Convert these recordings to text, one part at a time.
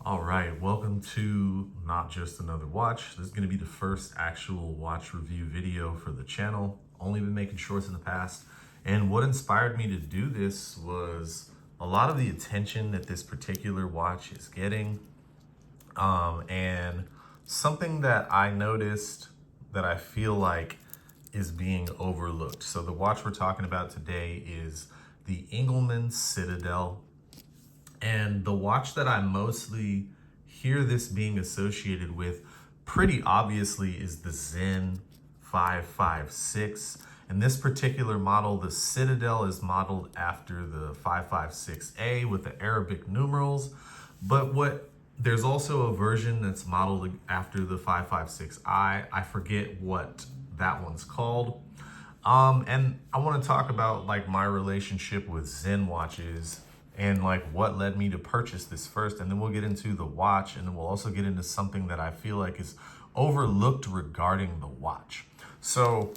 All right, welcome to Not Just Another Watch. This is going to be the first actual watch review video for the channel. Only been making shorts in the past. And what inspired me to do this was a lot of the attention that this particular watch is getting. And something that I noticed that I feel like is being overlooked. So the watch we're talking about today is the Englemaan Citadel. And the watch that I mostly hear this being associated with pretty obviously is the Sinn 556. And this particular model, the Citadel, is modeled after the 556A with the Arabic numerals. But there's also a version that's modeled after the 556I. I forget what that one's called. And I want to talk about like my relationship with Sinn watches and like what led me to purchase this first, and then we'll get into the watch, and then we'll also get into something that I feel like is overlooked regarding the watch. So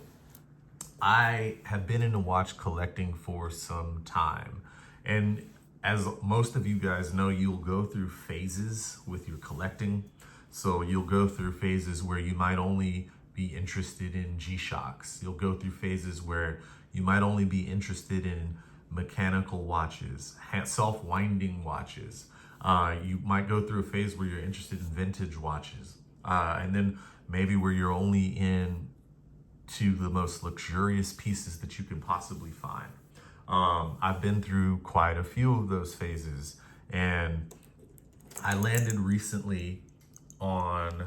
I have been into watch collecting for some time, and as most of you guys know, you'll go through phases with your collecting. So you'll go through phases where you might only be interested in G-Shocks. You'll go through phases where you might only be interested in mechanical watches, self-winding watches. You might go through a phase where you're interested in vintage watches. And then maybe where you're only in to the most luxurious pieces that you can possibly find. I've been through quite a few of those phases, and I landed recently on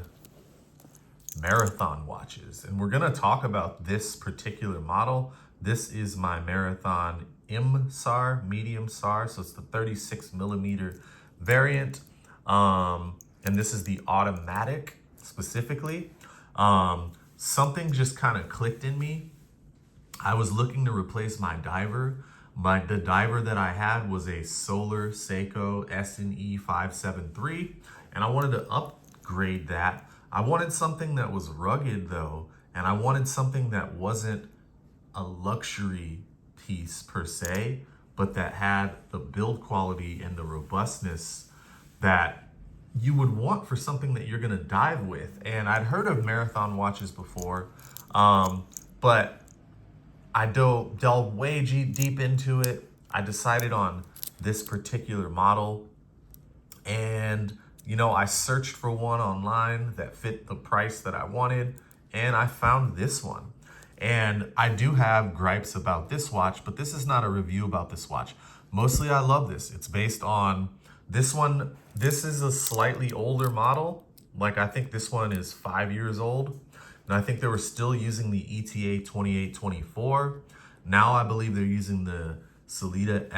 marathon watches, and we're going to talk about this particular model. This is my Marathon M-SAR, medium SAR, so it's the 36 millimeter variant, and this is the automatic specifically. Something just kind of clicked in me. I was looking to replace my diver. The diver that I had was a Solar Seiko SNE 573, and I wanted to upgrade that. I wanted something that was rugged though, and I wanted something that wasn't a luxury piece per se, but that had the build quality and the robustness that you would want for something that you're gonna dive with. And I'd heard of marathon watches before, but I delved way deep into it. I decided on this particular model, and I searched for one online that fit the price that I wanted, and I found this one. And I do have gripes about this watch, but this is not a review about this watch. Mostly I love this. It's based on this one. This is a slightly older model. Like I think this one is 5 years old. And I think they were still using the ETA 2824. Now I believe they're using the Sellita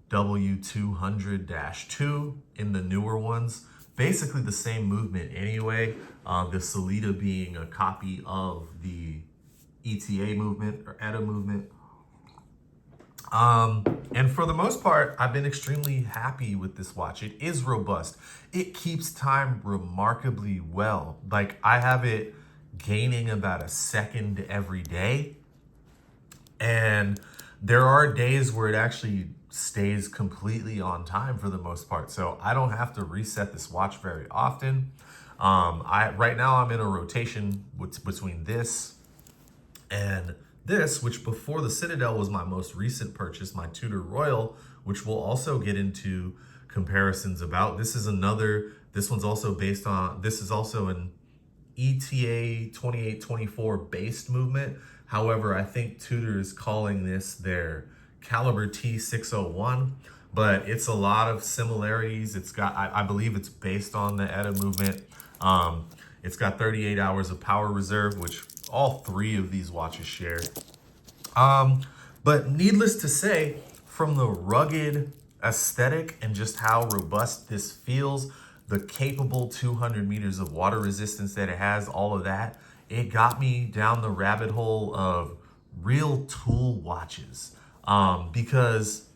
SW200-2 in the newer ones. Basically the same movement anyway. The Sellita being a copy of the ETA movement or ETA movement. And for the most part, I've been extremely happy with this watch. It is robust. It keeps time remarkably well. Like I have it gaining about a second every day. And there are days where it actually stays completely on time for the most part. So I don't have to reset this watch very often. Right now I'm in a rotation between this and this, which before the Citadel was my most recent purchase, my Tudor Royal, which we'll also get into comparisons about. This one's also based on, this is also an ETA 2824 based movement. However, I think Tudor is calling this their Caliber T601, but it's a lot of similarities. It's got, I believe it's based on the ETA movement. It's got 38 hours of power reserve, which all three of these watches share. But needless to say, from the rugged aesthetic and just how robust this feels, the capable 200 meters of water resistance that it has, all of that, it got me down the rabbit hole of real tool watches. Because,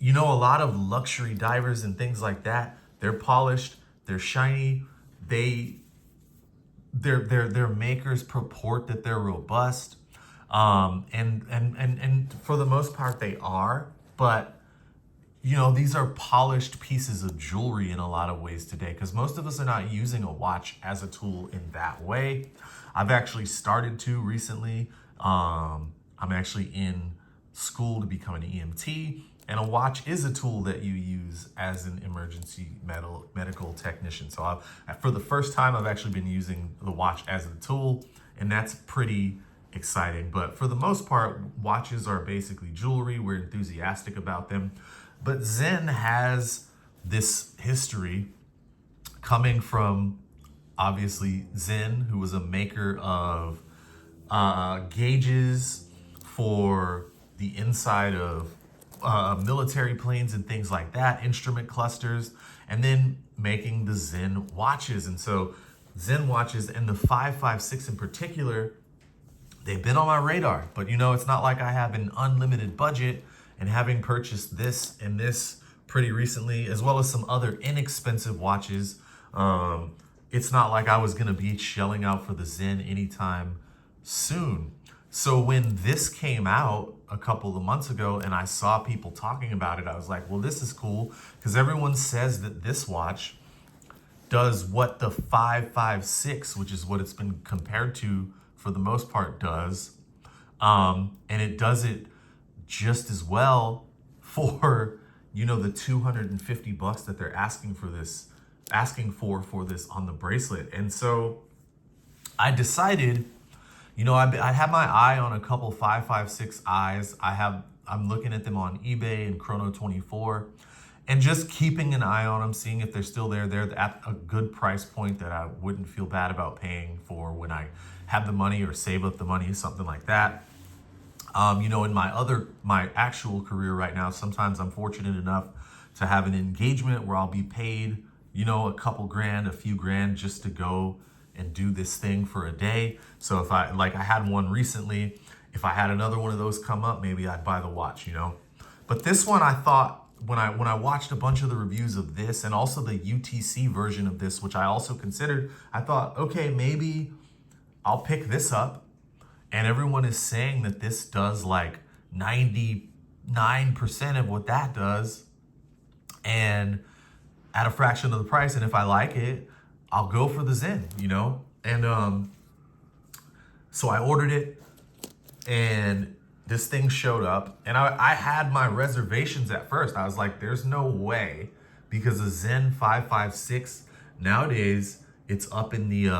a lot of luxury divers and things like that, they're polished, they're shiny, their makers purport that they're robust, and for the most part they are, but you know, these are polished pieces of jewelry in a lot of ways today, because most of us are not using a watch as a tool in that way. I've actually started to recently. I'm actually in school to become an EMT, and a watch is a tool that you use as an emergency medical technician. So for the first time, I've actually been using the watch as a tool, and that's pretty exciting. But for the most part, watches are basically jewelry. We're enthusiastic about them. But Sinn has this history coming from, obviously, Sinn, who was a maker of gauges for the inside of military planes and things like that, instrument clusters, and then making the Sinn watches. And so Sinn watches, and the 556 in particular, they've been on my radar. But you know, it's not like I have an unlimited budget, and having purchased this and this pretty recently, as well as some other inexpensive watches, it's not like I was gonna be shelling out for the Sinn anytime soon. So when this came out a couple of months ago and I saw people talking about it, I was like, well, this is cool, because everyone says that this watch does what the 556, which is what it's been compared to for the most part, does. And it does it just as well for, you know, the $250 that they're asking for this on the bracelet. And so I decided, you know, I had my eye on a couple 556 eyes. I'm looking at them on eBay and Chrono24, and just keeping an eye on them, seeing if they're still there. They're at a good price point that I wouldn't feel bad about paying for when I have the money or save up the money, something like that. You know, in my actual career right now, sometimes I'm fortunate enough to have an engagement where I'll be paid, you know, a couple grand, a few grand just to go and do this thing for a day. So if I had one recently, if I had another one of those come up, maybe I'd buy the watch, you know. But this one, I thought, when I watched a bunch of the reviews of this, and also the UTC version of this, which I also considered, I thought, okay, maybe I'll pick this up. And everyone is saying that this does like 99% of what that does, and at a fraction of the price. And if I like it, I'll go for the Sinn, you know? And so I ordered it, and this thing showed up, and I had my reservations at first. I was like, there's no way, because the Sinn 556, nowadays, it's up in the,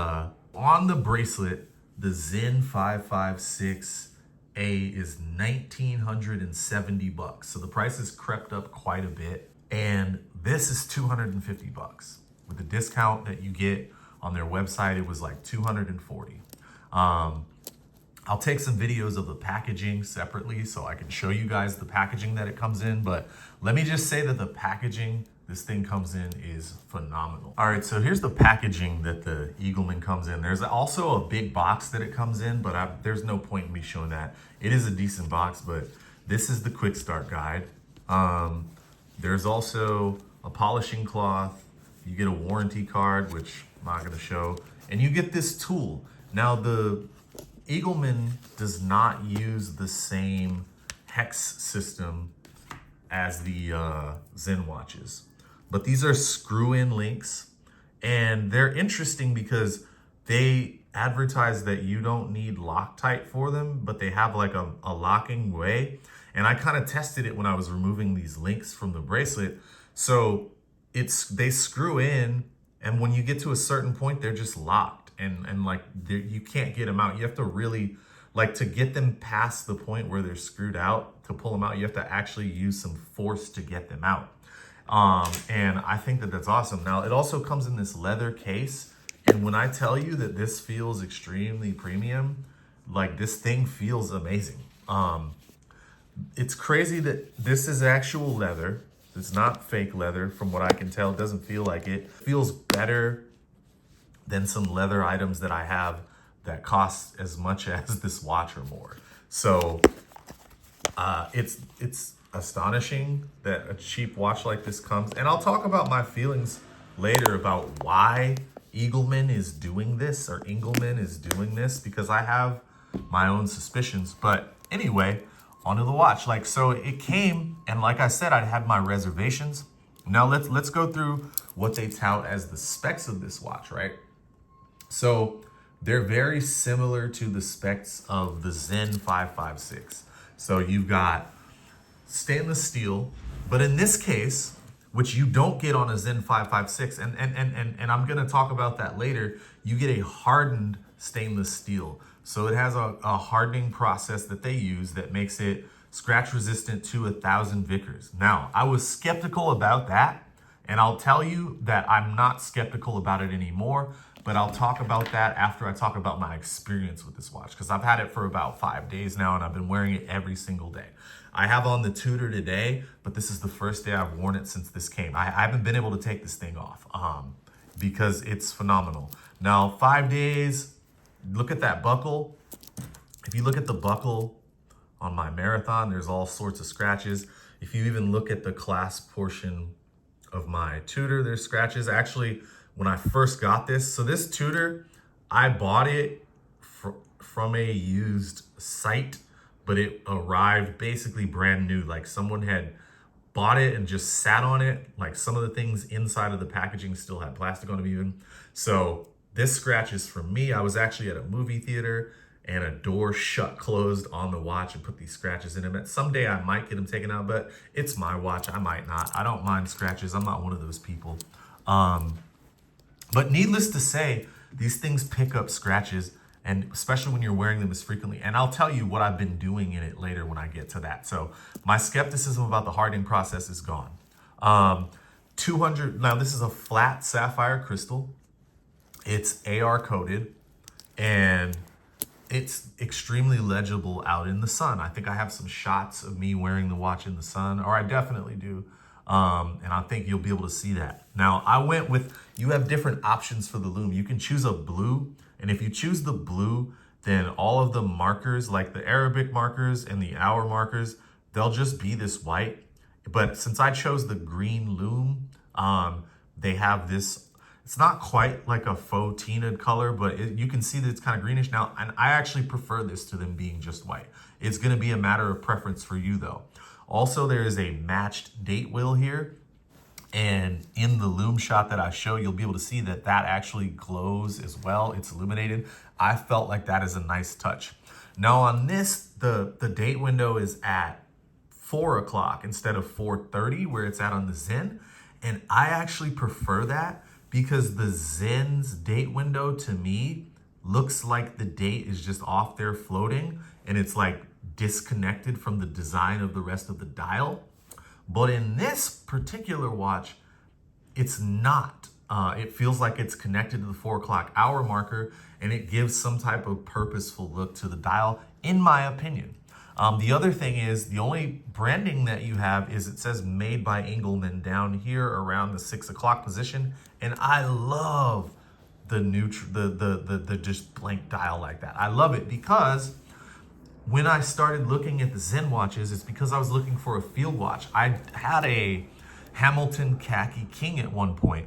on the bracelet, the Sinn 556A is $1,970. So the price has crept up quite a bit, and this is $250. With the discount that you get on their website, it was like $240. I'll take some videos of the packaging separately so I can show you guys the packaging that it comes in, but let me just say that the packaging this thing comes in is phenomenal. All right, so here's the packaging that the Englemaan comes in. There's also a big box that it comes in, but there's no point in me showing that. It is a decent box, but this is the quick start guide. There's also a polishing cloth. You get a warranty card, which I'm not gonna show, and you get this tool. Now, the Englemaan does not use the same hex system as the Sinn watches, but these are screw-in links, and they're interesting because they advertise that you don't need Loctite for them, but they have like a locking way. And I kind of tested it when I was removing these links from the bracelet. So they screw in, and when you get to a certain point, they're just locked, and like you can't get them out. You have to really, like, to get them past the point where they're screwed out, to pull them out, you have to actually use some force to get them out. And I think that that's awesome. Now, it also comes in this leather case, and when I tell you that this feels extremely premium, like, this thing feels amazing. It's crazy that this is actual leather. It's not fake leather. From what I can tell, it doesn't feel like it. It feels better than some leather items that I have that cost as much as this watch or more. So it's astonishing that a cheap watch like this comes. And I'll talk about my feelings later about why Englemaan is doing this, because I have my own suspicions. But anyway, onto the watch. Like, so it came, and like I said, I had my reservations. Now let's go through what they tout as the specs of this watch, right? So they're very similar to the specs of the Sinn 556. So you've got stainless steel, but in this case, which you don't get on a Sinn 556, and I'm gonna talk about that later, you get a hardened stainless steel. So it has a hardening process that they use that makes it scratch resistant to 1,000 Vickers. Now, I was skeptical about that, and I'll tell you that I'm not skeptical about it anymore, but I'll talk about that after I talk about my experience with this watch, because I've had it for about 5 days now, and I've been wearing it every single day. I have on the Tudor today, but this is the first day I've worn it since this came. I haven't been able to take this thing off because it's phenomenal. Now, 5 days, look at that buckle. If you look at the buckle on my Marathon, there's all sorts of scratches. If you even look at the clasp portion of my Tudor, there's scratches. Actually, when I first got this, so this Tudor, I bought it from a used site, but it arrived basically brand new. Like someone had bought it and just sat on it. Like some of the things inside of the packaging still had plastic on them even. So this scratch is from me. I was actually at a movie theater and a door shut closed on the watch and put these scratches in them. Someday I might get them taken out, but it's my watch. I might not. I don't mind scratches. I'm not one of those people. But needless to say, these things pick up scratches, and especially when you're wearing them as frequently. And I'll tell you what I've been doing in it later when I get to that. So my skepticism about the hardening process is gone. 200, now this is a flat sapphire crystal. It's AR coated, and it's extremely legible out in the sun. I think I have some shots of me wearing the watch in the sun, or I definitely do. And I think you'll be able to see that. Now, I went with, you have different options for the lume. You can choose a blue, and if you choose the blue, then all of the markers, like the Arabic markers and the hour markers, they'll just be this white. But since I chose the green lume, they have this, it's not quite like a faux tinaed color, but you can see that it's kind of greenish now. And I actually prefer this to them being just white. It's going to be a matter of preference for you though. Also, there is a matched date wheel here. And in the lume shot that I show, you'll be able to see that that actually glows as well. It's illuminated. I felt like that is a nice touch. Now on this, the date window is at 4 o'clock instead of 4:30 where it's at on the Sinn. And I actually prefer that because the Sinn's date window to me looks like the date is just off there floating and it's like disconnected from the design of the rest of the dial. But in this particular watch, it's not. It feels like it's connected to the 4 o'clock hour marker, and it gives some type of purposeful look to the dial, in my opinion. The other thing is, the only branding that you have is it says made by Englemaan down here around the 6 o'clock position, and I love the just blank dial like that. I love it because when I started looking at the Sinn watches, it's because I was looking for a field watch. I had a Hamilton Khaki King at one point,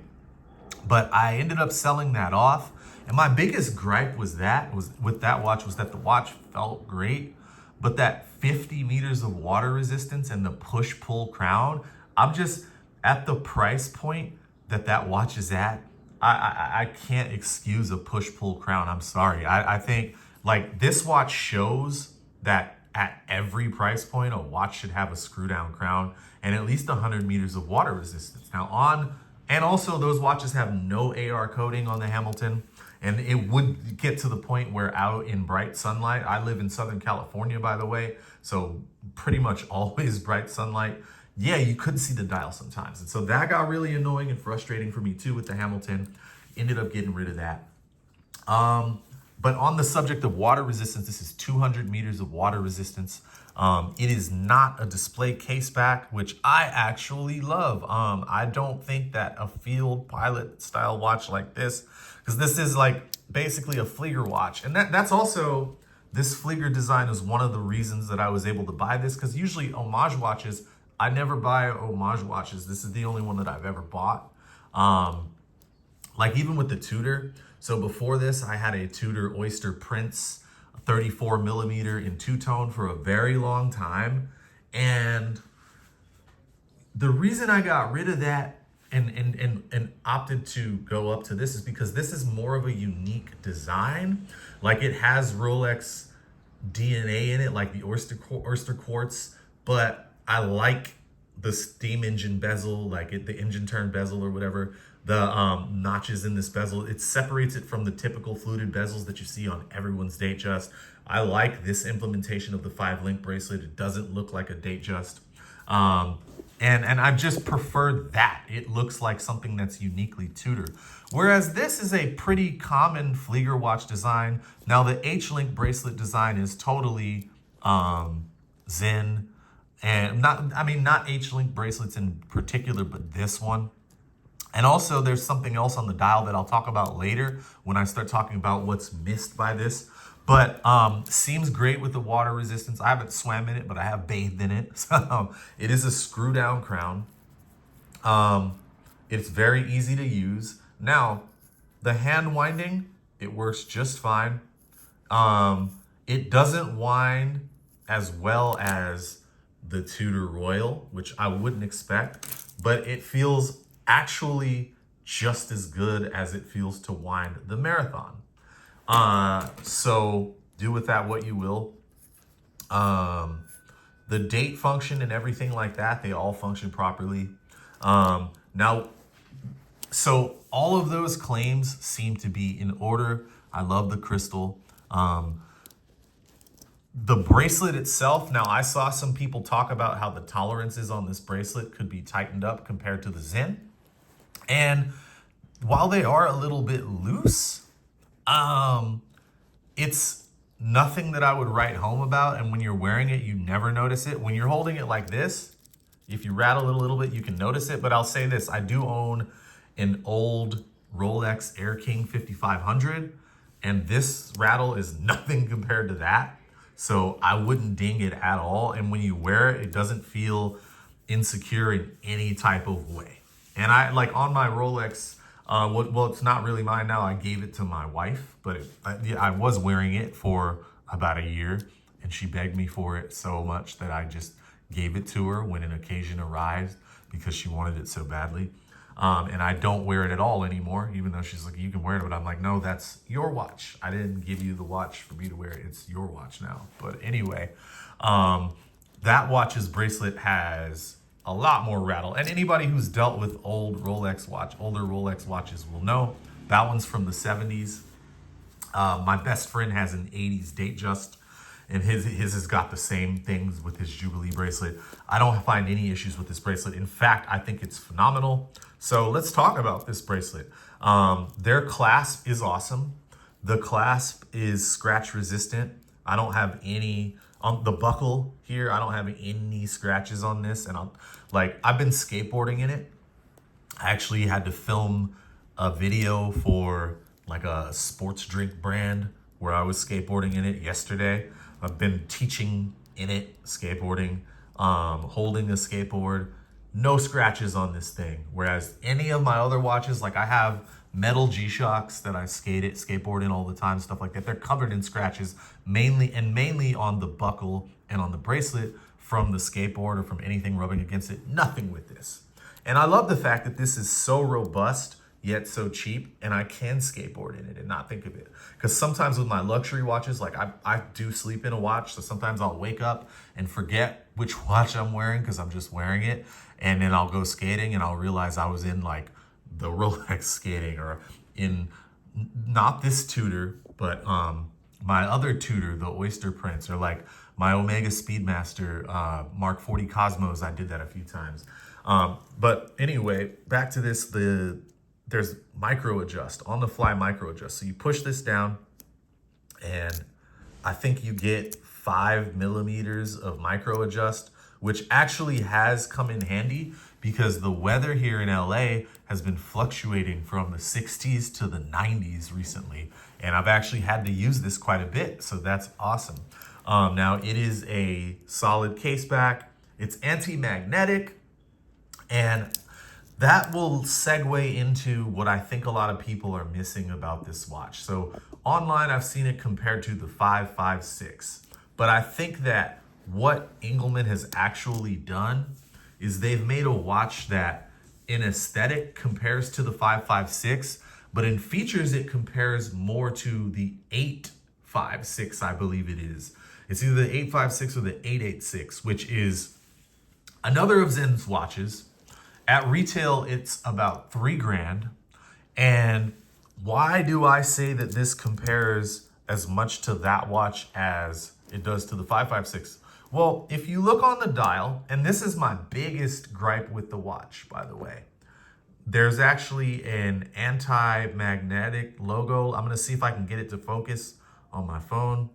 but I ended up selling that off. And my biggest gripe with that watch was that the watch felt great, but that 50 meters of water resistance and the push-pull crown, I'm just, at the price point that watch is at, I can't excuse a push-pull crown. I'm sorry. I think like this watch shows that at every price point, a watch should have a screw down crown and at least 100 meters of water resistance. Now and also those watches have no AR coating on the Hamilton, and it would get to the point where out in bright sunlight, I live in Southern California, by the way, so pretty much always bright sunlight. Yeah, you could see the dial sometimes. And so that got really annoying and frustrating for me too with the Hamilton. Ended up getting rid of that. But on the subject of water resistance, this is 200 meters of water resistance. It is not a display case back, which I actually love. I don't think that a field pilot style watch like this, because this is like basically a Flieger watch. And that's also, this Flieger design is one of the reasons that I was able to buy this, because usually homage watches, I never buy homage watches. This is the only one that I've ever bought. Like even with the Tudor. So before this, I had a Tudor Oyster Prince 34 millimeter in two-tone for a very long time. And the reason I got rid of that and opted to go up to this is because this is more of a unique design. Like, it has Rolex DNA in it, like the Oyster quartz, but I like the steam engine bezel, like the engine turn bezel or whatever, the notches in this bezel. It separates it from the typical fluted bezels that you see on everyone's Datejust. I like this implementation of the 5-link bracelet. It doesn't look like a Datejust. And I just prefer that. It looks like something that's uniquely Tudor. Whereas this is a pretty common Flieger watch design. Now, the H-link bracelet design is totally Sinn. And not H-link bracelets in particular, but this one. And also there's something else on the dial that I'll talk about later when I start talking about what's missed by this. But seems great with the water resistance. I haven't swam in it, but I have bathed in it. So it is a screw down crown. It's very easy to use. Now, the hand winding, it works just fine. It doesn't wind as well as the Tudor Royal, which I wouldn't expect, but it feels actually just as good as it feels to wind the Marathon. So do with that what you will. The date function and everything like that, they all function properly. Now, so all of those claims seem to be in order. I love the crystal. The bracelet itself, now I saw some people talk about how the tolerances on this bracelet could be tightened up compared to the Sinn. And while they are a little bit loose, it's nothing that I would write home about. And when you're wearing it, you never notice it. When you're holding it like this, if you rattle it a little bit, you can notice it. But I'll say this, I do own an old Rolex Air King 5500, and this rattle is nothing compared to that. So I wouldn't ding it at all. And when you wear it, it doesn't feel insecure in any type of way. And I, like on my Rolex, well, it's not really mine now. I gave it to my wife, but I was wearing it for about a year, and she begged me for it so much that I just gave it to her when an occasion arrived because she wanted it so badly. And I don't wear it at all anymore, even though she's like, you can wear it. But I'm like, no, that's your watch. I didn't give you the watch for me to wear. It's your watch now. But anyway, that watch's bracelet has a lot more rattle. And anybody who's dealt with older Rolex watches will know. That one's from the 70s. My best friend has an 80s Datejust, and his has got the same things with his Jubilee bracelet. I don't find any issues with this bracelet. In fact, I think it's phenomenal. So let's talk about this bracelet. Their clasp is awesome. The clasp is scratch resistant. I don't have any on the buckle here. I don't have any scratches on this. And I've been skateboarding in it. I actually had to film a video for like a sports drink brand where I was skateboarding in it yesterday. I've been teaching in it, skateboarding, holding a skateboard. No scratches on this thing. Whereas any of my other watches, like I have metal G-Shocks that I skateboard in all the time, stuff like that. They're covered in scratches, mainly on the buckle and on the bracelet from the skateboard or from anything rubbing against it. Nothing with this. And I love the fact that this is so robust, yet so cheap, and I can skateboard in it and not think of it. Because sometimes with my luxury watches, like I do sleep in a watch, so sometimes I'll wake up and forget which watch I'm wearing because I'm just wearing it. And then I'll go skating and I'll realize I was in like the Rolex skating or in not this Tudor, but my other Tudor, the Oyster Prince, or like my Omega Speedmaster Mark 40 Cosmos. I did that a few times. But anyway, back to this, there's micro adjust, on the fly micro adjust. So you push this down and I think you get 5 millimeters of micro adjust, which actually has come in handy because the weather here in LA has been fluctuating from the 60s to the 90s recently. And I've actually had to use this quite a bit. So that's awesome. Now it is a solid case back. It's anti-magnetic. And that will segue into what I think a lot of people are missing about this watch. So online, I've seen it compared to the 556, but I think that what Englemaan has actually done is they've made a watch that in aesthetic compares to the 556, but in features it compares more to the 856, I believe it is. It's either the 856 or the 886, which is another of Sinn's watches. At retail, it's about $3,000. And why do I say that this compares as much to that watch as it does to the 556? Well, if you look on the dial, and this is my biggest gripe with the watch, by the way, there's actually an anti-magnetic logo. I'm going to see if I can get it to focus on my phone.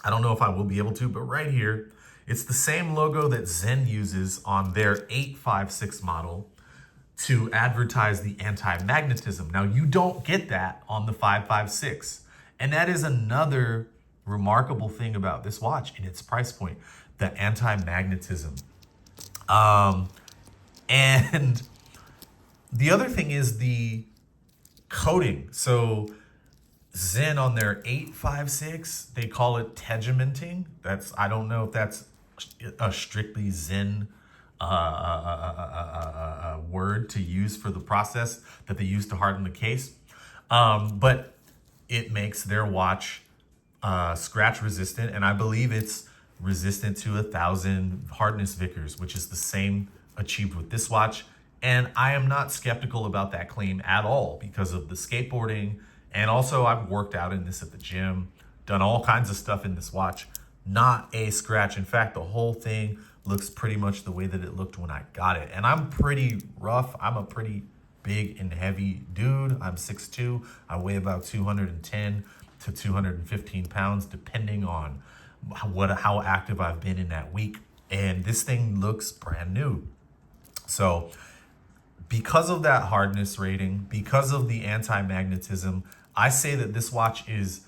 I don't know if I will be able to, but right here, it's the same logo that Sinn uses on their 856 model to advertise the anti-magnetism. Now, you don't get that on the 556. And that is another remarkable thing about this watch and its price point, the anti-magnetism. And the other thing is the coating. So Sinn on their 856, they call it tegimenting. I don't know if that's a strictly Sinn word to use for the process that they use to harden the case. But it makes their watch scratch resistant, and I believe it's resistant to 1,000 hardness Vickers, which is the same achieved with this watch. And I am not skeptical about that claim at all because of the skateboarding. And also I've worked out in this at the gym, done all kinds of stuff in this watch. Not a scratch. In fact, the whole thing looks pretty much the way that it looked when I got it. And I'm pretty rough. I'm a pretty big and heavy dude. I'm 6'2". I weigh about 210 to 215 pounds, depending on how active I've been in that week. And this thing looks brand new. So because of that hardness rating, because of the anti-magnetism, I say that this watch is,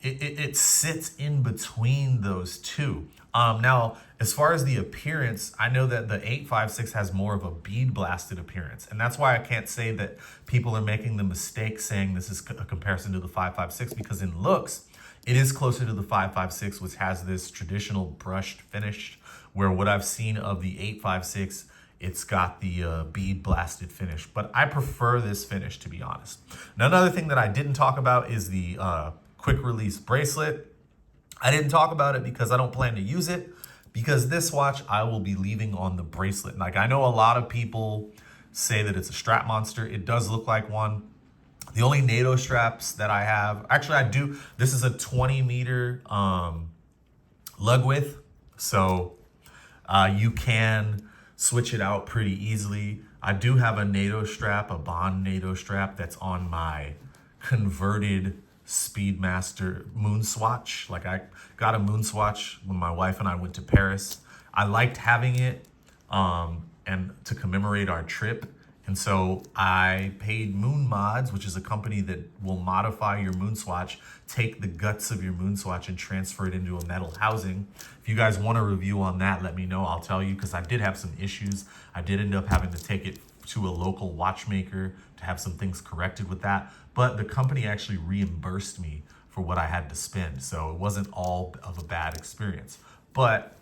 it sits in between those two. Now, as far as the appearance, I know that the 856 has more of a bead blasted appearance. And that's why I can't say that people are making the mistake saying this is a comparison to the 556, because in looks, it is closer to the 556, which has this traditional brushed finish, where what I've seen of the 856, it's got the bead blasted finish. But I prefer this finish, to be honest. Now, another thing that I didn't talk about is the quick release bracelet. I didn't talk about it because I don't plan to use it, because this watch I will be leaving on the bracelet. Like, I know a lot of people say that it's a strap monster. It does look like one. The only NATO straps that I have, actually I do, this is a 20 meter lug width. So you can switch it out pretty easily. I do have a NATO strap, a Bond NATO strap that's on my converted Speedmaster Moonswatch. Like, I got a Moonswatch when my wife and I went to Paris. I liked having it and to commemorate our trip. And so I paid Moon Mods, which is a company that will modify your Moonswatch, take the guts of your Moonswatch and transfer it into a metal housing. If you guys want a review on that, let me know. I'll tell you, because I did have some issues. I did end up having to take it to a local watchmaker to have some things corrected with that. But the company actually reimbursed me for what I had to spend. So it wasn't all of a bad experience. But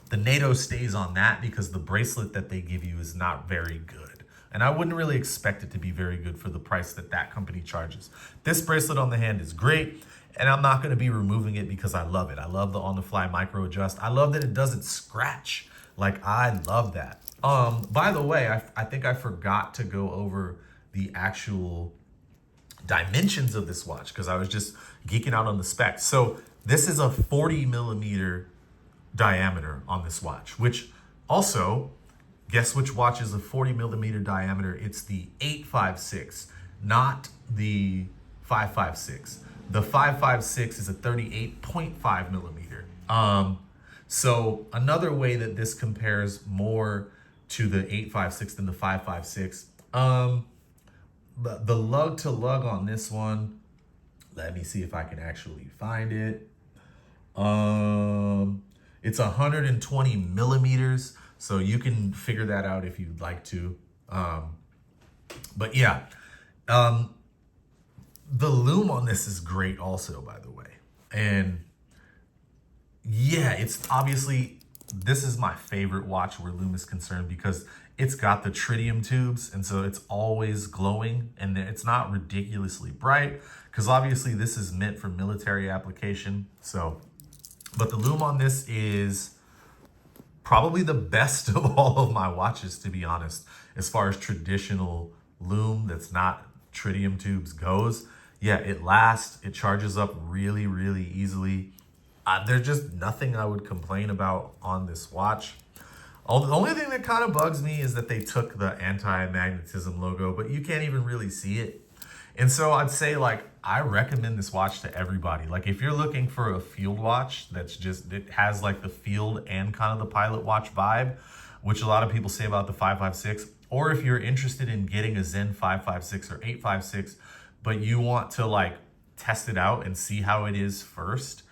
the NATO stays on that because the bracelet that they give you is not very good. And I wouldn't really expect it to be very good for the price that that company charges. This bracelet on the hand is great, and I'm not going to be removing it because I love it. I love the on-the-fly micro adjust. I love that it doesn't scratch. Like, I love that. By the way, I think I forgot to go over the actual dimensions of this watch because I was just geeking out on the specs. So this is a 40 millimeter diameter on this watch, which also, guess which watch is a 40 millimeter diameter? It's the 856, not the 556. The 556 is a 38.5 millimeter. So another way that this compares more to the 856 than the 556, the lug to lug on this one, let me see if I can actually find it. It's 120 millimeters. So you can figure that out if you'd like to. But yeah, um, the loom on this is great also, by the way. And yeah, it's obviously, this is my favorite watch where loom is concerned because it's got the tritium tubes, and so it's always glowing and it's not ridiculously bright because obviously this is meant for military application. So, but the loom on this is probably the best of all of my watches, to be honest, as far as traditional loom that's not tritium tubes goes. Yeah, it lasts, it charges up really, really easily. There's just nothing I would complain about on this watch. The only thing that kind of bugs me is that they took the anti-magnetism logo, but you can't even really see it. And so I'd say, like, I recommend this watch to everybody. Like, if you're looking for a field watch that's just, it has like the field and kind of the pilot watch vibe, which a lot of people say about the 556, or if you're interested in getting a Sinn 556 or 856, but you want to like test it out and see how it is first,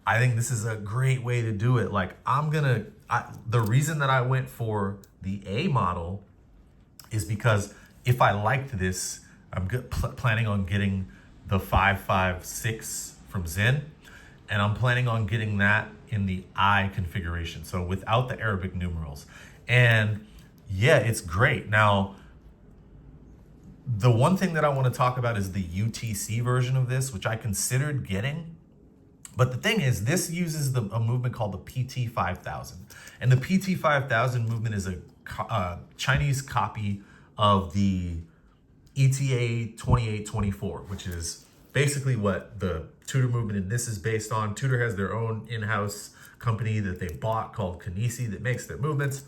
I think this is a great way to do it. Like, the reason that I went for the A model is because if I liked this, I'm planning on getting the 556 from Sinn, and I'm planning on getting that in the I configuration, so without the Arabic numerals. And yeah, it's great. Now, the one thing that I want to talk about is the UTC version of this, which I considered getting. But the thing is, this uses a movement called the PT 5000. And the PT 5000 movement is a Chinese copy of the ETA 2824, which is basically what the Tudor movement in this is based on. Tudor has their own in-house company that they bought called Kanisi that makes their movements.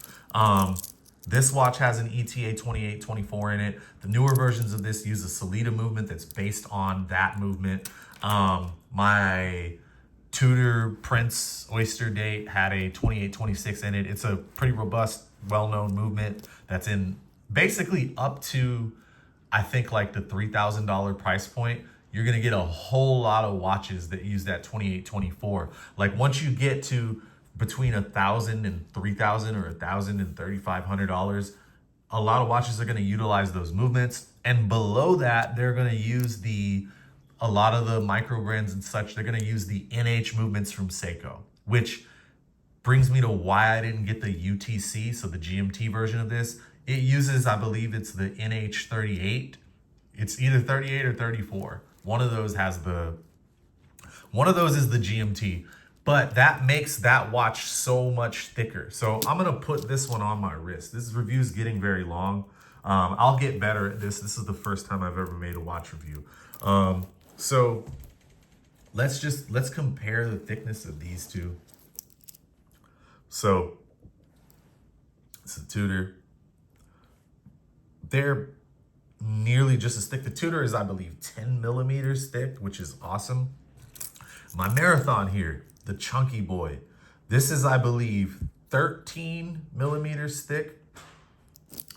This watch has an ETA 2824 in it. The newer versions of this use a Solita movement that's based on that movement. My Tudor Prince Oyster date had a 2826 in it. It's a pretty robust, well-known movement that's in basically up to, I think, like the $3,000 price point. You're gonna get a whole lot of watches that use that 2824. Like, once you get to between $1,000 and $3,000 or $1,000 and $3,500, a lot of watches are gonna utilize those movements. And below that, they're gonna use a lot of the micro brands and such, they're gonna use the NH movements from Seiko, which brings me to why I didn't get the UTC, so the GMT version of this. It uses, I believe it's the NH38. It's either 38 or 34. One of those is the GMT, but that makes that watch so much thicker. So I'm gonna put this one on my wrist. This review's getting very long. I'll get better at this. This is the first time I've ever made a watch review. So let's compare the thickness of these two. So it's a Tudor. They're nearly just as thick. The Tudor is, I believe, 10 millimeters thick, which is awesome. My Marathon here, the chunky boy, this is, I believe, 13 millimeters thick.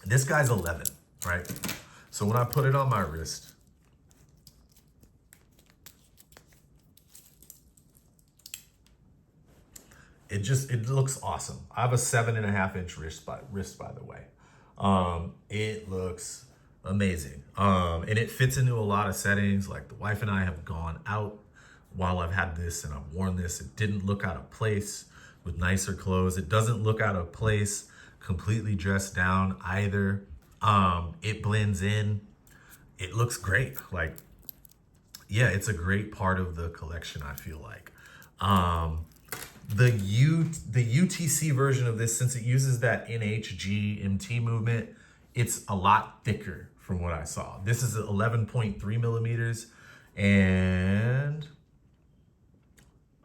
This guy's 11, right? So when I put it on my wrist, it looks awesome. I have a 7.5-inch wrist, by the way. It looks amazing. And it fits into a lot of settings. Like, the wife and I have gone out while I've had this and I've worn this. It didn't look out of place with nicer clothes. It doesn't look out of place completely dressed down either. It blends in. It looks great. Like, yeah, it's a great part of the collection, I feel like. The UTC version of this, since it uses that NHGMT movement, it's a lot thicker from what I saw. This is 11.3 millimeters. And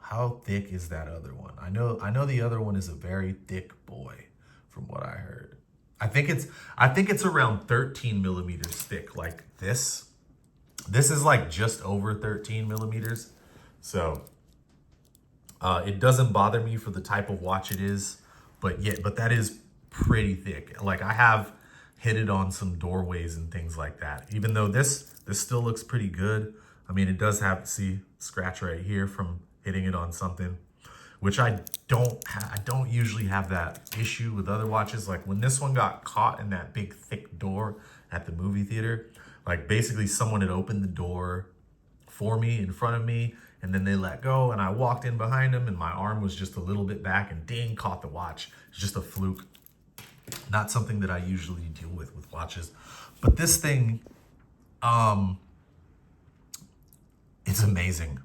how thick is that other one? I know the other one is a very thick boy from what I heard. I think it's around 13 millimeters thick. Like this is like just over 13 millimeters. So it doesn't bother me for the type of watch it is, but that is pretty thick. Like, I have hit it on some doorways and things like that. Even though this still looks pretty good. I mean, it does have, see, scratch right here from hitting it on something, which I don't I don't usually have that issue with other watches. Like when this one got caught in that big thick door at the movie theater, like basically someone had opened the door for me in front of me, and then they let go, and I walked in behind them, and my arm was just a little bit back, and ding, caught the watch. It's just a fluke. Not something that I usually deal with watches. But this thing, it's amazing.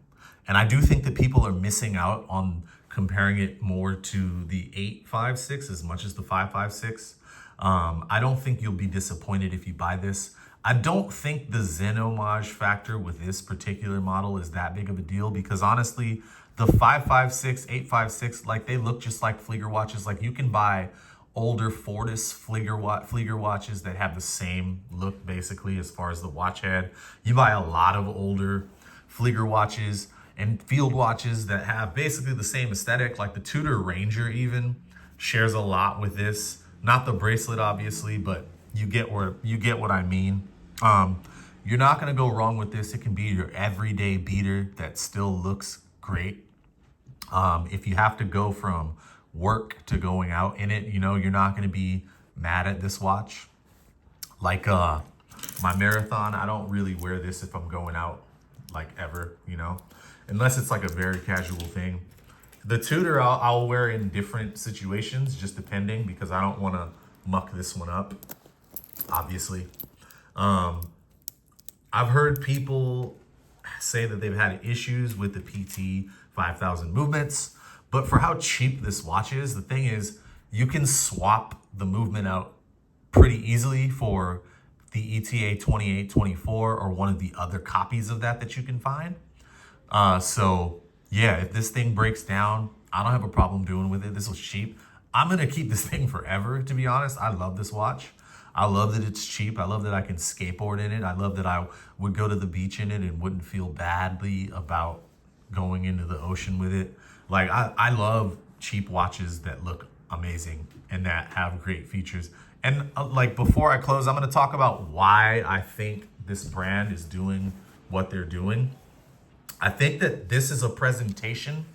And I do think that people are missing out on comparing it more to the 856 as much as the 556. I don't think you'll be disappointed if you buy this. I don't think the Sinn homage factor with this particular model is that big of a deal, because honestly, the 556, 856, like they look just like Flieger watches. Like you can buy older Fortis Flieger watches that have the same look basically as far as the watch head. You buy a lot of older Flieger watches and field watches that have basically the same aesthetic. Like the Tudor Ranger even shares a lot with this. Not the bracelet, obviously, but you get what I mean. You're not gonna go wrong with this. It can be your everyday beater that still looks great. If you have to go from work to going out in it, you know, you're not gonna be mad at this watch. Like my Marathon, I don't really wear this if I'm going out, like ever, you know, unless it's like a very casual thing. The Tudor I'll wear in different situations, just depending, because I don't want to muck this one up, obviously. I've heard people say that they've had issues with the PT 5000 movements, but for how cheap this watch is, the thing is, you can swap the movement out pretty easily for the ETA 2824 or one of the other copies of that you can find. So yeah, if this thing breaks down, I don't have a problem doing with it. This was cheap. I'm going to keep this thing forever, to be honest. I love this watch. I love that it's cheap. I love that I can skateboard in it. I love that I would go to the beach in it and wouldn't feel badly about going into the ocean with it. Like I love cheap watches that look amazing and that have great features. And like before I close, I'm going to talk about why I think this brand is doing what they're doing. I think that this is a presentation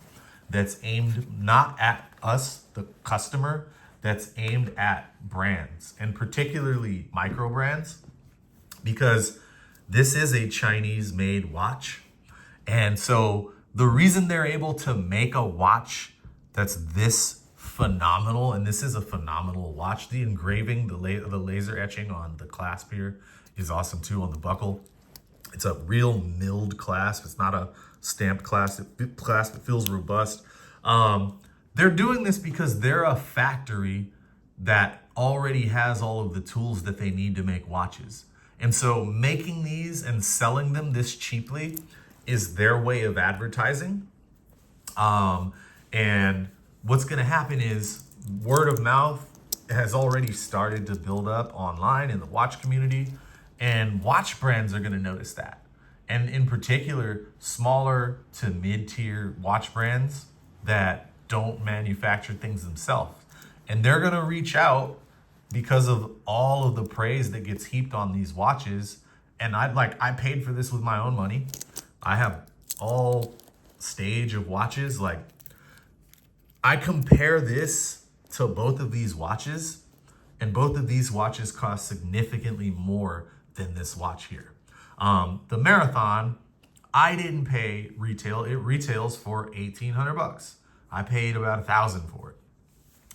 that's aimed not at us, the customer, that's aimed at brands, and particularly micro brands, because this is a Chinese-made watch. And so the reason they're able to make a watch that's this phenomenal, and this is a phenomenal watch. The engraving, the laser etching on the clasp here is awesome too, on the buckle. It's a real milled clasp. It's not a stamped clasp. It feels robust. They're doing this because they're a factory that already has all of the tools that they need to make watches. And so making these and selling them this cheaply is their way of advertising. And what's going to happen is word of mouth has already started to build up online in the watch community, and watch brands are going to notice that. And in particular, smaller to mid-tier watch brands that don't manufacture things themselves. And they're going to reach out because of all of the praise that gets heaped on these watches. And I paid for this with my own money. I have all stage of watches. Like, I compare this to both of these watches, and both of these watches cost significantly more than this watch here. The Marathon, I didn't pay retail. It retails for $1,800. I paid about $1,000 for it.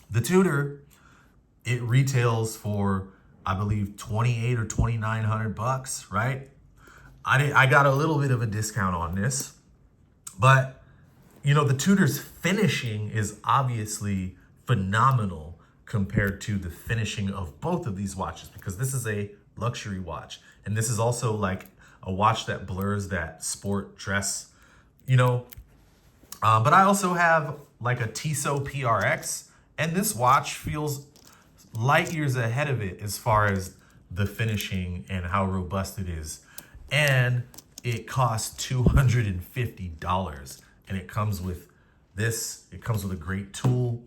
The Tudor, it retails for, I believe, $2,800 or $2,900, right? I got a little bit of a discount on this, but you know, the Tudor's finishing is obviously phenomenal compared to the finishing of both of these watches, because this is a luxury watch, and this is also like a watch that blurs that sport dress, you know. But I also have like a Tissot PRX, and this watch feels light years ahead of it as far as the finishing and how robust it is. And it costs $250, and it comes with this. It comes with a great tool.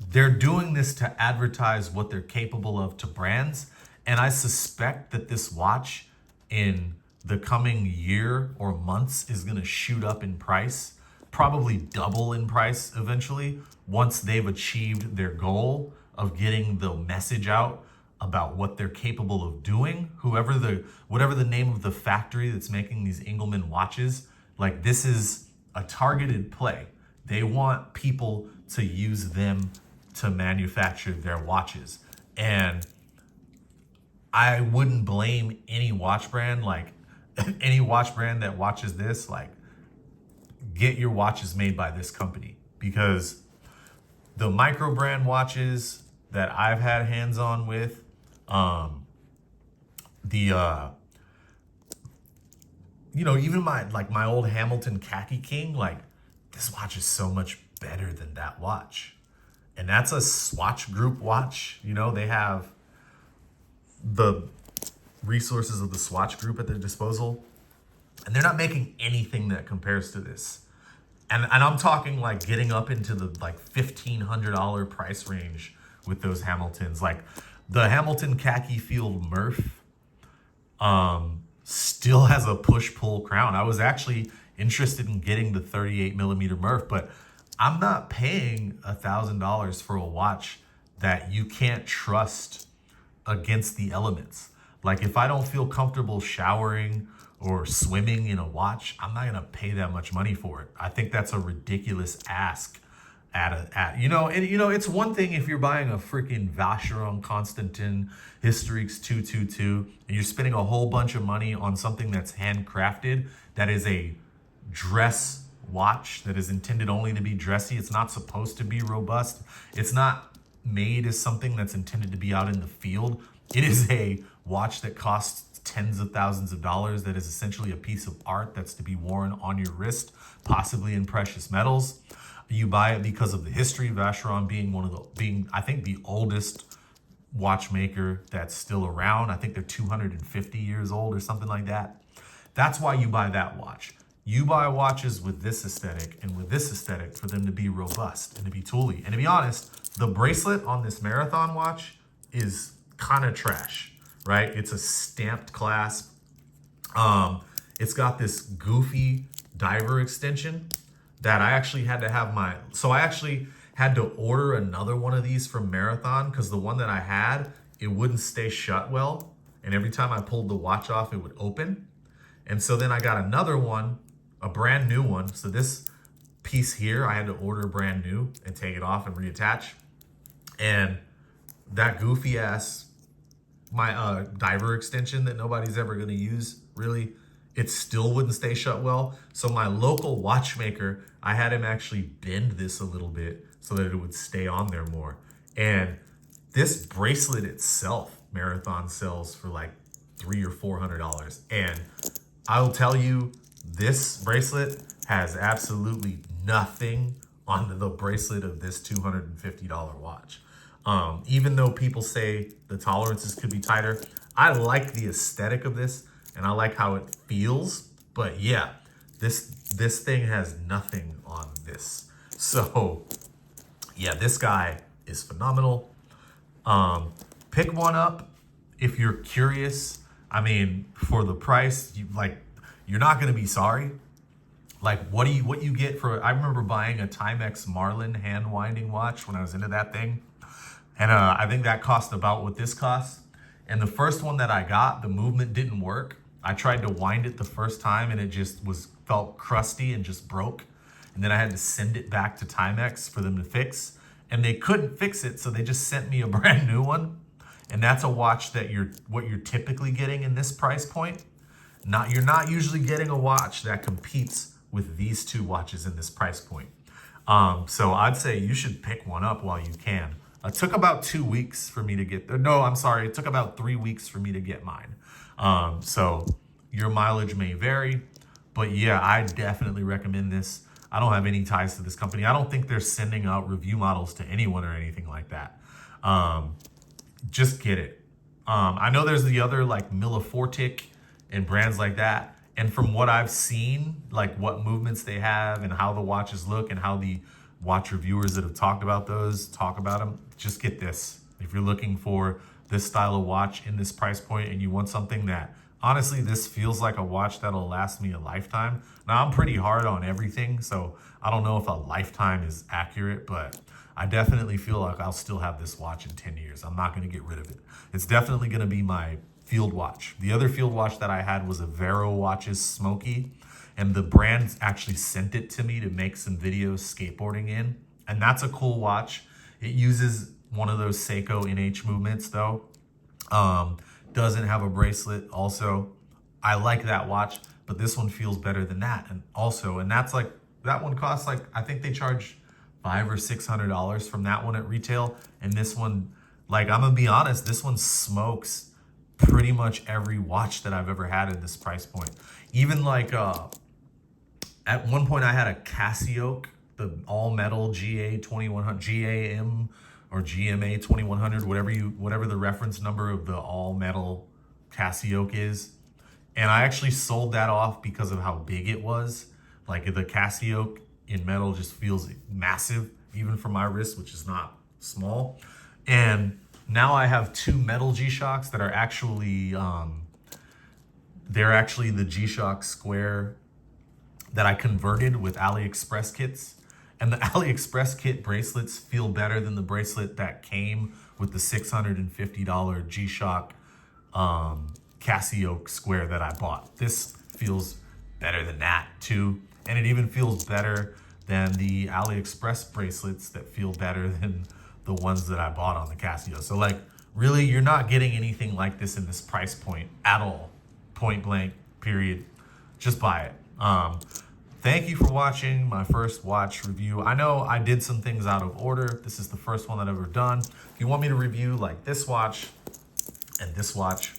They're doing this to advertise what they're capable of to brands. And I suspect that this watch in the coming year or months is going to shoot up in price, probably double in price eventually once they've achieved their goal of getting the message out about what they're capable of doing. Whatever the name of the factory that's making these Englemaan watches, like, this is a targeted play. They want people to use them to manufacture their watches. And I wouldn't blame any watch brand, like any watch brand that watches this, like, get your watches made by this company, because the micro brand watches that I've had hands on with, even my old Hamilton Khaki King, like, this watch is so much better than that watch. And that's a Swatch Group watch. They have the resources of the Swatch Group at their disposal, and they're not making anything that compares to this. And I'm talking like getting up into the like $1,500 price range with those Hamiltons. Like the Hamilton Khaki Field Murph still has a push-pull crown. I was actually interested in getting the 38 millimeter Murph, but I'm not paying $1,000 for a watch that you can't trust against the elements. Like, if I don't feel comfortable showering or swimming in a watch, I'm not gonna pay that much money for it. I think that's a ridiculous ask it's one thing if you're buying a freaking Vacheron Constantin Historiques 222 and you're spending a whole bunch of money on something that's handcrafted, that is a dress watch that is intended only to be dressy. It's not supposed to be robust. It's not made as something that's intended to be out in the field. It is a watch that costs tens of thousands of dollars, that is essentially a piece of art that's to be worn on your wrist, possibly in precious metals. You buy it because of the history, Vacheron being I think the oldest watchmaker that's still around. I think they're 250 years old or something like that. That's why you buy that watch. You buy watches with this aesthetic and with this aesthetic for them to be robust and to be tooly. And to be honest, the bracelet on this Marathon watch is kind of trash, right? It's a stamped clasp. It's got this goofy diver extension that I actually had to have I actually had to order another one of these from Marathon because the one that I had, it wouldn't stay shut well. And every time I pulled the watch off, it would open. And so then I got another one, a brand new one. So this piece here, I had to order brand new and take it off and reattach. And that goofy ass, my diver extension that nobody's ever gonna use, really, it still wouldn't stay shut well. So my local watchmaker, I had him actually bend this a little bit so that it would stay on there more. And this bracelet itself, Marathon sells for like $300 or $400. And I'll tell you, this bracelet has absolutely nothing on the bracelet of this $250 watch. Even though people say the tolerances could be tighter, I like the aesthetic of this and I like how it feels. But yeah, this thing has nothing on this. So yeah, this guy is phenomenal. Pick one up if you're curious. I mean, for the price, you're not gonna be sorry. Like what you get for, I remember buying a Timex Marlin hand winding watch when I was into that thing. And I think that cost about what this costs. And the first one that I got, the movement didn't work. I tried to wind it the first time and it just felt crusty and just broke. And then I had to send it back to Timex for them to fix. And they couldn't fix it, so they just sent me a brand new one. And that's a watch that what you're typically getting in this price point. You're not usually getting a watch that competes with these two watches in this price point. So I'd say you should pick one up while you can. It took about 2 weeks for me to get, no, I'm sorry. It took about 3 weeks for me to get mine. So your mileage may vary, but yeah, I definitely recommend this. I don't have any ties to this company. I don't think they're sending out review models to anyone or anything like that. Just get it. I know there's the other like Milafortic and brands like that. And from what I've seen, like what movements they have and how the watches look and how the watch reviewers that have talked about those talk about them, just get this. If you're looking for this style of watch in this price point and you want something that Honestly, this feels like a watch that'll last me a lifetime. Now, I'm pretty hard on everything, so I don't know if a lifetime is accurate, but I definitely feel like I'll still have this watch in 10 years. I'm not going to get rid of it. It's definitely going to be my field watch. The other field watch that I had was a Vero Watches Smoky, and the brand actually sent it to me to make some videos skateboarding in. And that's a cool watch. It uses one of those Seiko NH movements though. Doesn't have a bracelet also. I like that watch, but this one feels better than that. And that's like, that one costs like, I think they charge $500 or $600 from that one at retail. And this one, like, I'm gonna be honest, this one smokes pretty much every watch that I've ever had at this price point. Even like, at one point I had a Casio, the all metal GA 2100, GAM or GMA 2100, whatever the reference number of the all metal Casio is. And I actually sold that off because of how big it was. Like the Casio in metal just feels massive, even for my wrist, which is not small. And now I have two metal G-Shocks that are actually, they're actually the G-Shock Square that I converted with AliExpress kits. And the AliExpress kit bracelets feel better than the bracelet that came with the $650 G-Shock Casio Square that I bought. This feels better than that too. And it even feels better than the AliExpress bracelets that feel better than the ones that I bought on the Casio. So like, really, you're not getting anything like this in this price point at all. Point blank, period. Just buy it. Thank you for watching my first watch review. I know I did some things out of order. This is the first one that I've ever done. If you want me to review like this watch and this watch,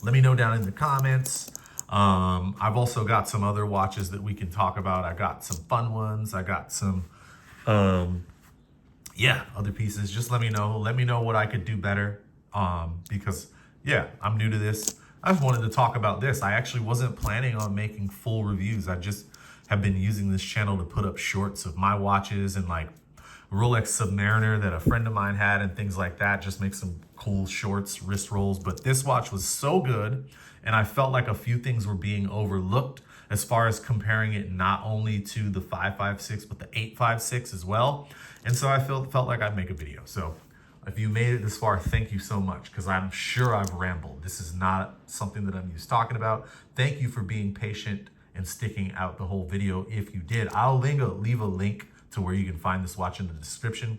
let me know down in the comments. I've also got some other watches that we can talk about. I got some fun ones. I got some, other pieces. Just let me know. Let me know what I could do better. Because yeah, I'm new to this. I just wanted to talk about this. I actually wasn't planning on making full reviews. I just have been using this channel to put up shorts of my watches and like Rolex Submariner that a friend of mine had and things like that. Just make some cool shorts, wrist rolls. But this watch was so good, and I felt like a few things were being overlooked as far as comparing it not only to the 556 but the 856 as well. And so I felt like I'd make a video. So if you made it this far, thank you so much, because I'm sure I've rambled. This is not something that I'm used to talking about. Thank you for being patient and sticking out the whole video if you did. I'll leave a link to where you can find this watch in the description.